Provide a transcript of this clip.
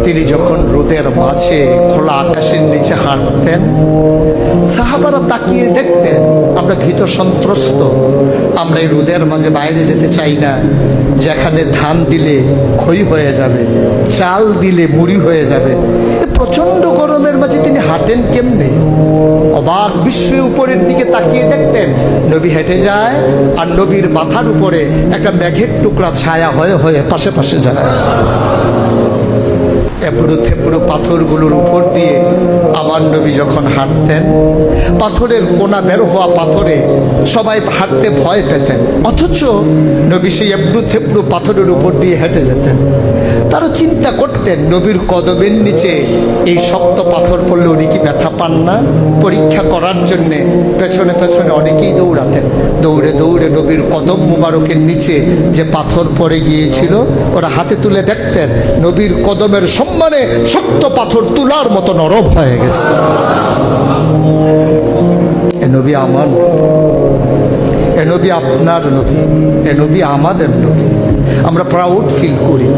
তিনি যখন রোদের মাঝে খোলা আকাশের নিচে হাঁটতেন, সাহাবারা তাকিয়ে দেখতেন আমরা ভীত সন্ত্রস্ত, আমরা এই রোদের মাঝে বাইরে যেতে চাই না, যেখানে ধান দিলে ক্ষয় হয়ে যাবে, চাল দিলে মুড়ি হয়ে যাবে। প্রচন্ড গরমের মাঝে তিনি হাঁটেন কেমনে? অবাক বিস্ময়ে উপরের দিকে তাকিয়ে দেখতেন নবী হেঁটে যায়, আর নবীর মাথার উপরে একটা মেঘের টুকরা ছায়া হয়ে হয়ে পাশে পাশে যায়। এবড়ো থেবড়ো পাথরগুলোর উপর দিয়ে আমার নবী যখন হাঁটতেন, পাথরের কোনা বের হওয়া পাথরে সবাই হাঁটতে ভয় পেতেন, অথচ নবী সেই এবড়ো থেবড়ো পাথরের উপর দিয়ে হেঁটে যেতেন। তারা চিন্তা করতেন নবীর কদমের নিচে এই শক্ত পাথর পড়লে উনি কি ব্যথা পান না? পরীক্ষা করার জন্যে পেছনে পেছনে অনেকেই দৌড়াতেন। দৌড়ে দৌড়ে নবীর কদম মুবারকের নিচে যে পাথর পড়ে গিয়েছিল ওরা হাতে তুলে দেখতেন নবীর কদমের সম্মানে শক্ত পাথর তুলার মতো নরম হয়ে গেছে। এ নবী আমার, এ নবী আপনার নবী, এ নবী আমাদের নবী। আমরা প্রাউড ফিল করি।